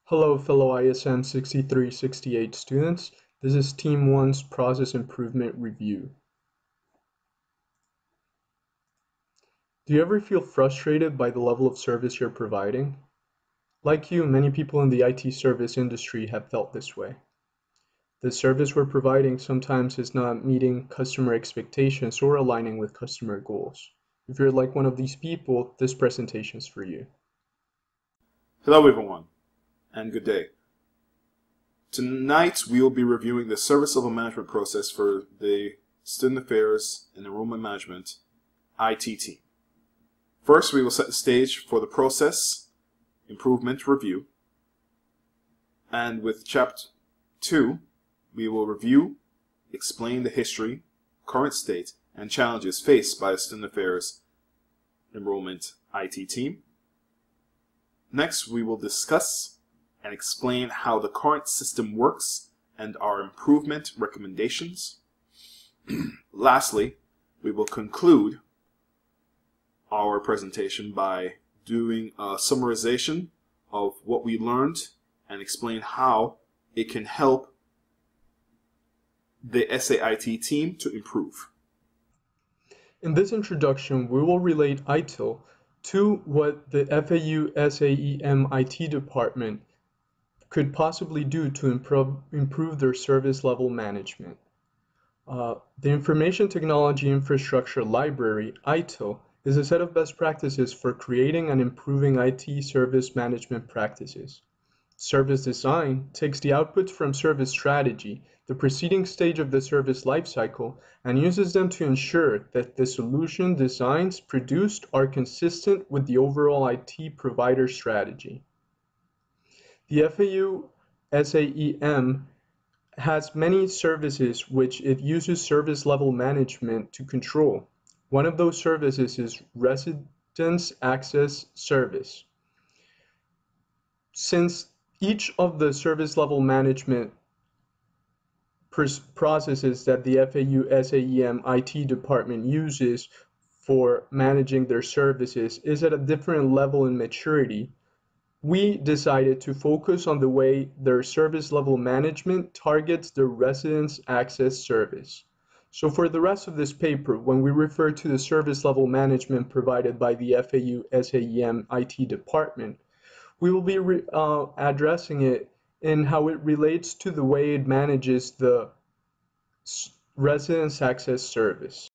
Hello, fellow ISM 6368 students. This is Team 1's Process Improvement Review. Do you ever feel frustrated by the level of service you're providing? Like you, many people in the IT service industry have felt this way. The service we're providing sometimes is not meeting customer expectations or aligning with customer goals. If you're like one of these people, this presentation is for you. Hello everyone, and good day. Tonight we will be reviewing the service level management process for the Student Affairs and Enrollment Management IT team. First, we will set the stage for the process improvement review, and with Chapter 2, we will review, explain the history, current state, and challenges faced by the Student Affairs Enrollment IT team. Next, we will discuss and explain how the current system works and our improvement recommendations. Lastly, we will conclude our presentation by doing a summarization of what we learned and explain how it can help the SAIT team to improve. In this introduction, we will relate ITIL to what the FAU SAEM IT department could possibly do to improve their service level management. The Information Technology Infrastructure Library, ITIL, is a set of best practices for creating and improving IT service management practices. Service design takes the outputs from service strategy, the preceding stage of the service lifecycle, and uses them to ensure that the solution designs produced are consistent with the overall IT provider strategy. The FAU SAEM has many services which it uses service level management to control. One of those services is Residence Access Service. Since each of the service level management processes that the FAU SAEM IT department uses for managing their services is at a different level in maturity, we decided to focus on the way their service level management targets the Residence Access Service. So for the rest of this paper, when we refer to the service level management provided by the FAU SAEM IT department, we will be addressing it in how it relates to the way it manages the Residence Access Service.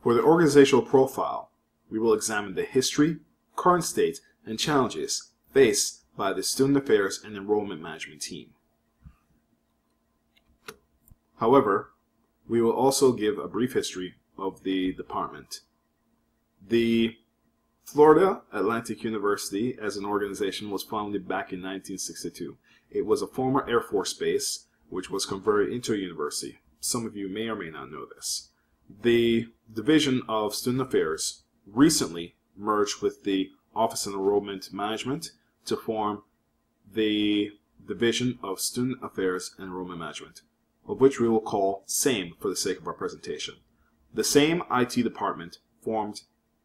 For the organizational profile, we will examine the history, current state, and challenges faced by the Student Affairs and Enrollment Management team. However, we will also give a brief history of the department. The Florida Atlantic University as an organization was founded back in 1962. It was a former Air Force base which was converted into a university. Some of you may or may not know this. The Division of Student Affairs recently merged with the Office of Enrollment Management to form the Division of Student Affairs and Enrollment Management, of which we will call SAME for the sake of our presentation. The SAME IT department formed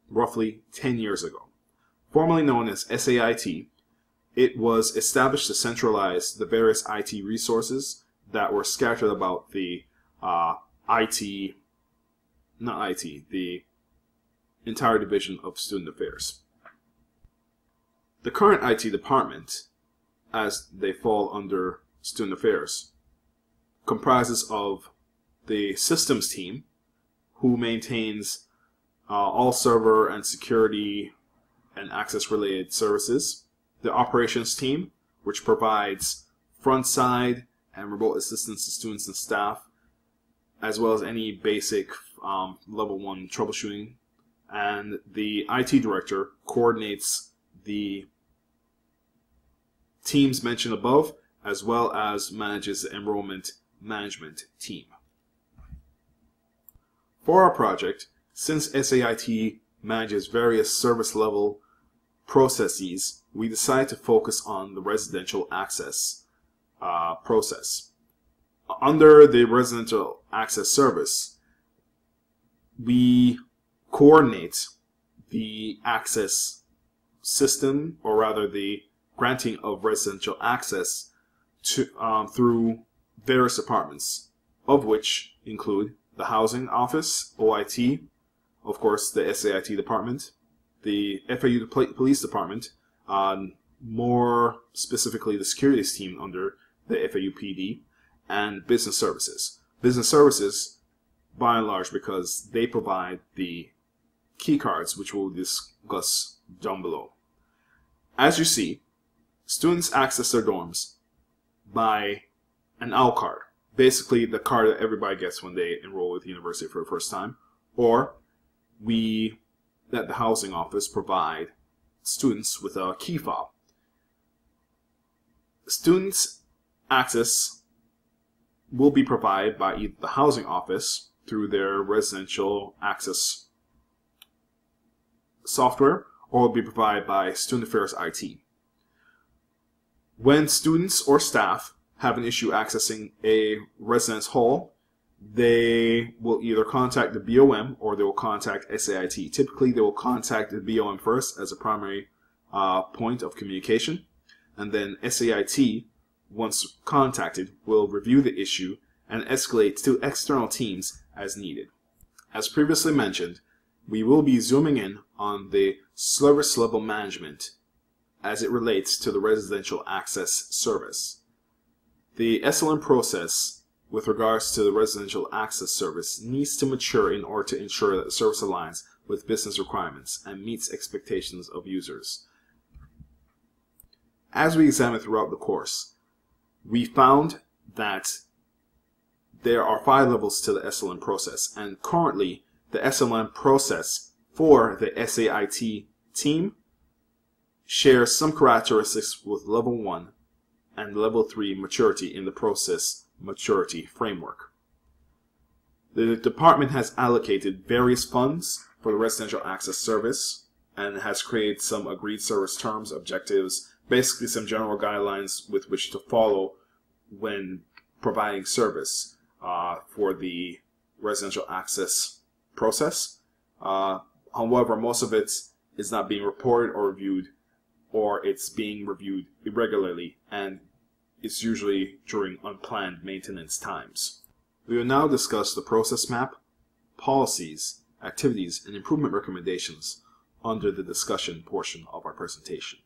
roughly 10 years ago. Formerly known as SAIT, it was established to centralize the various IT resources that were scattered about the the entire Division of Student Affairs. The current IT department, as they fall under Student Affairs, comprises of the systems team, who maintains all server and security and access related services, the operations team, which provides front side and remote assistance to students and staff, as well as any basic level 1 troubleshooting, and the IT director coordinates the teams mentioned above, as well as manages the enrollment management team. For our project, since SAIT manages various service level processes, we decided to focus on the residential access process. Under the residential access service, we coordinate the access system, or rather the granting of residential access to through various departments, of which include the Housing Office, OIT, of course the SAIT department, the FAU Police Department, more specifically the securities team under the FAU PD, and business services. Business services, by and large, because they provide the key cards, which we'll discuss down below. As you see, students access their dorms by an OWL card, basically the card that everybody gets when they enroll with the university for the first time, or we, at the housing office, provide students with a key fob. Students' access will be provided by either the housing office through their residential access software, or will be provided by Student Affairs IT. When students or staff have an issue accessing a residence hall, they will either contact the BOM or they will contact SAIT. Typically, they will contact the BOM first as a primary point of communication, and then SAIT, once contacted, will review the issue and escalate to external teams as needed. As previously mentioned, we will be zooming in on the service level management as it relates to the residential access service. The SLM process with regards to the residential access service needs to mature in order to ensure that the service aligns with business requirements and meets expectations of users. As we examine throughout the course, we found that there are 5 levels to the SLM process, and currently the SLM process for the SAIT team shares some characteristics with level 1 and level 3 maturity in the process maturity framework. The department has allocated various funds for the residential access service and has created some agreed service terms, objectives, basically some general guidelines with which to follow when providing service for the residential access process. However, most of it is not being reported or reviewed, or it's being reviewed irregularly, and it's usually during unplanned maintenance times. We will now discuss the process map, policies, activities, and improvement recommendations under the discussion portion of our presentation.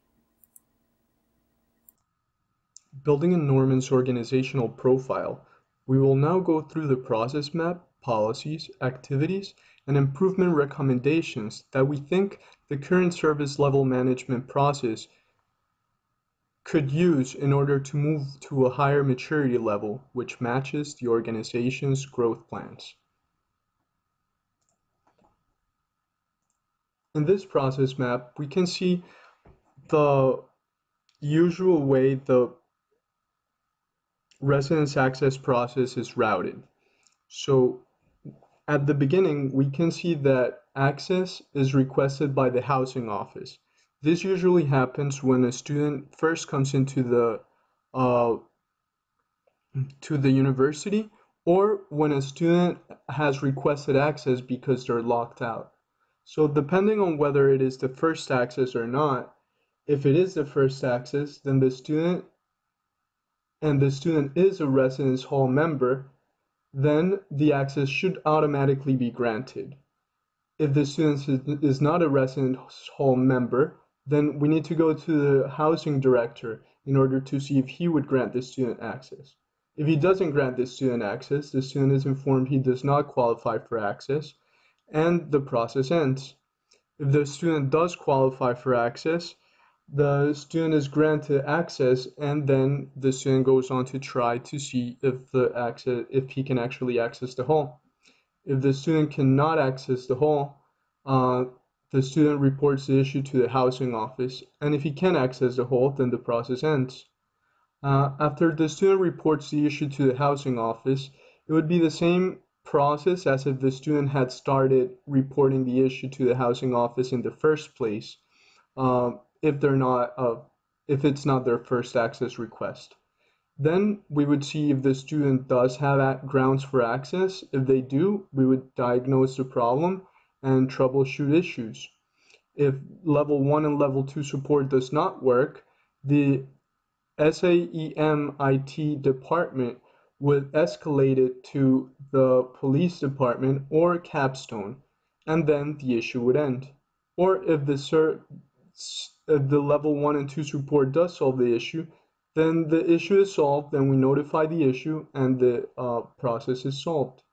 Building a Norman's organizational profile, we will now go through the process map, policies, activities, and improvement recommendations that we think the current service level management process could use in order to move to a higher maturity level, which matches the organization's growth plans. In this process map, we can see the usual way the residence access process is routed. So at the beginning, we can see that access is requested by the housing office. This usually happens when a student first comes into the university, or when a student has requested access because they're locked out. So depending on whether it is the first access or not, if it is the first access, then the student is a residence hall member, then the access should automatically be granted. If the student is not a residence hall member, then we need to go to the housing director in order to see if he would grant the student access. If he doesn't grant the student access, the student is informed he does not qualify for access, and the process ends. If the student does qualify for access, the student is granted access, and then the student goes on to try to see if he can actually access the hall. If the student cannot access the hall, the student reports the issue to the housing office, and if he can access the hall, then the process ends. After the student reports the issue to the housing office, it would be the same process as if the student had started reporting the issue to the housing office in the first place, if it's not their first access request. Then we would see if the student does have grounds for access. If they do, we would diagnose the problem and troubleshoot issues. If level 1 and level 2 support does not work, the SAEM IT department would escalate it to the police department or capstone, and then the issue would end. Or if the level 1 and 2 support does solve the issue, then the issue is solved, then we notify the issue, and the process is solved.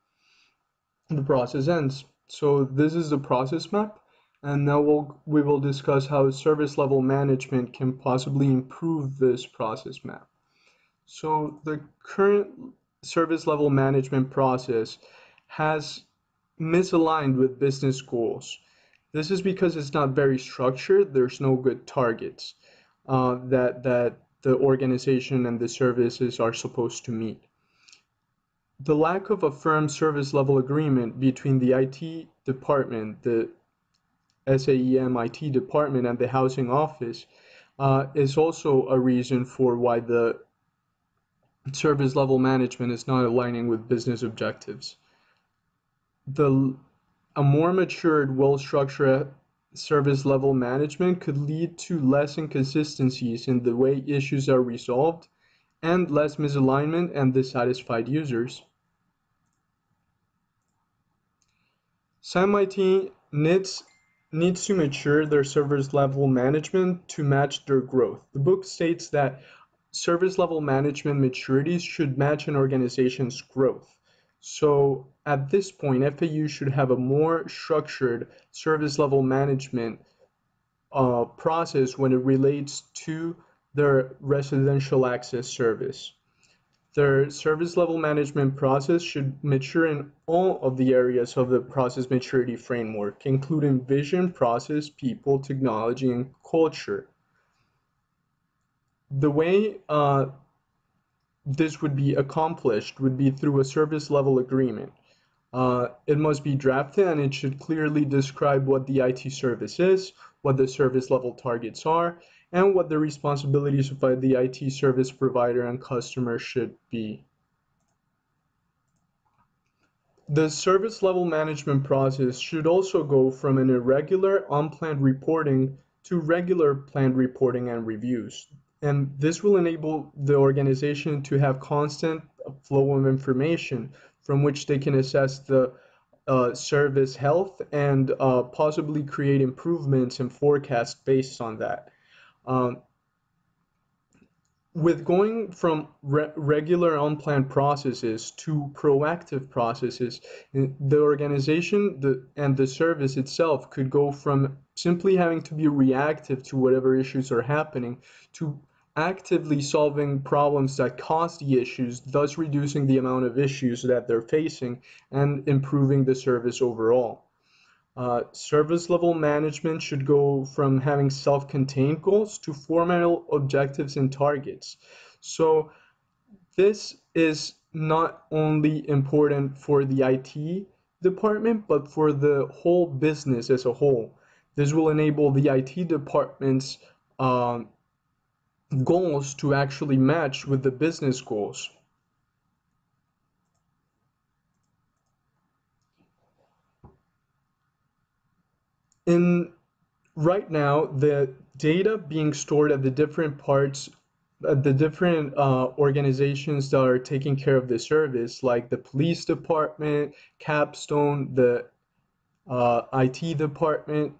The process ends. So this is the process map, and now we will discuss how service level management can possibly improve this process map. So the current service level management process has misaligned with business goals. This is because it's not very structured. There's no good targets that the organization and the services are supposed to meet. The lack of a firm service level agreement between the IT department, the SAEM IT department, and the housing office is also a reason for why the service level management is not aligning with business objectives. A more matured, well-structured service level management could lead to less inconsistencies in the way issues are resolved and less misalignment and dissatisfied users. SAEM IT needs to mature their service level management to match their growth. The book states that service level management maturities should match an organization's growth. So at this point, FAU should have a more structured service level management process when it relates to their residential access service. Their service level management process should mature in all of the areas of the process maturity framework, including vision, process, people, technology, and culture. The way this would be accomplished would be through a service level agreement. It must be drafted and it should clearly describe what the IT service is, what the service level targets are, and what the responsibilities of the IT service provider and customer should be. The service level management process should also go from an irregular, unplanned reporting to regular planned reporting and reviews. And this will enable the organization to have constant flow of information from which they can assess the service health and possibly create improvements and forecasts based on that. Um, with going from regular unplanned processes to proactive processes, the organization and the service itself could go from simply having to be reactive to whatever issues are happening to actively solving problems that cause the issues, thus reducing the amount of issues that they're facing and improving the service overall. Service level management should go from having self-contained goals to formal objectives and targets. So this is not only important for the IT department, but for the whole business as a whole. This will enable the IT department's goals to actually match with the business goals. In right now, the data being stored at the different parts, the different organizations that are taking care of the service, like the police department, Capstone, the IT department,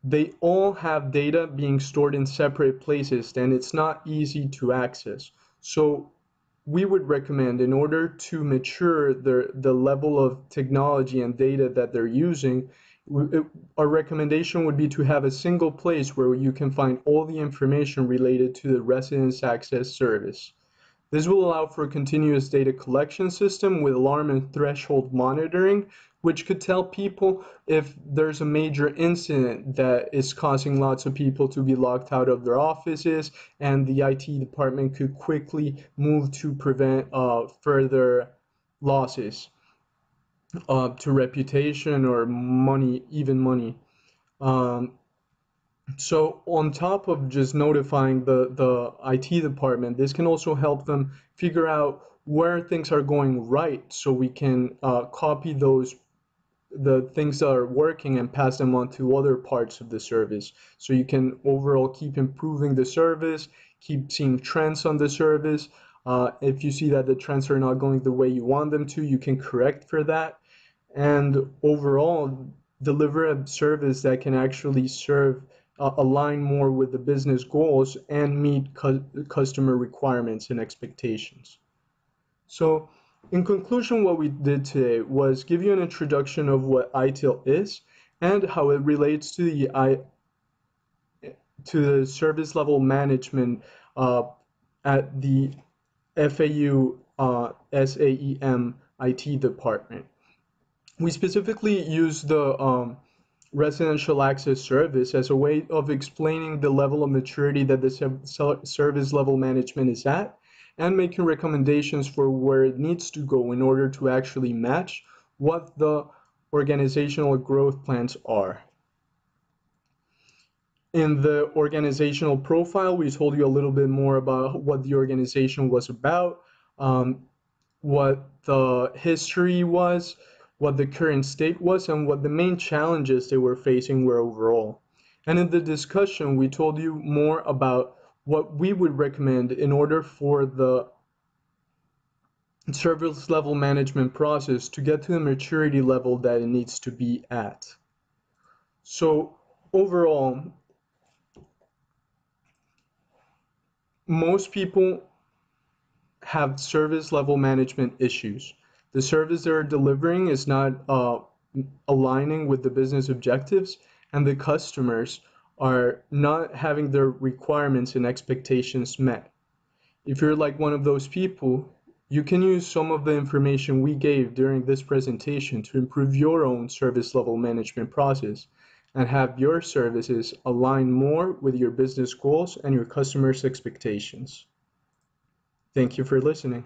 they all have data being stored in separate places, and it's not easy to access. So we would recommend, in order to mature the level of technology and data that they're using, our recommendation would be to have a single place where you can find all the information related to the residence access service. This will allow for a continuous data collection system with alarm and threshold monitoring, which could tell people if there's a major incident that is causing lots of people to be locked out of their offices, and the IT department could quickly move to prevent further losses to reputation or money, even money. Um, so on top of just notifying the IT department, this can also help them figure out where things are going right, so we can copy the things that are working and pass them on to other parts of the service. So you can overall keep improving the service, keep seeing trends on the service. If you see that the trends are not going the way you want them to, you can correct for that. And overall, deliver a service that can actually align more with the business goals and meet customer requirements and expectations. So, in conclusion, what we did today was give you an introduction of what ITIL is and how it relates to the service level management at the FAU SAEM IT department. We specifically use the residential access service as a way of explaining the level of maturity that the service level management is at and making recommendations for where it needs to go in order to actually match what the organizational growth plans are. In the organizational profile, we told you a little bit more about what the organization was about, what the history was, what the current state was, and what the main challenges they were facing were overall. And in the discussion, we told you more about what we would recommend in order for the service level management process to get to the maturity level that it needs to be at. So overall, most people have service level management issues. The service they're delivering is not aligning with the business objectives, and the customers are not having their requirements and expectations met. If you're like one of those people, you can use some of the information we gave during this presentation to improve your own service level management process and have your services align more with your business goals and your customers' expectations. Thank you for listening.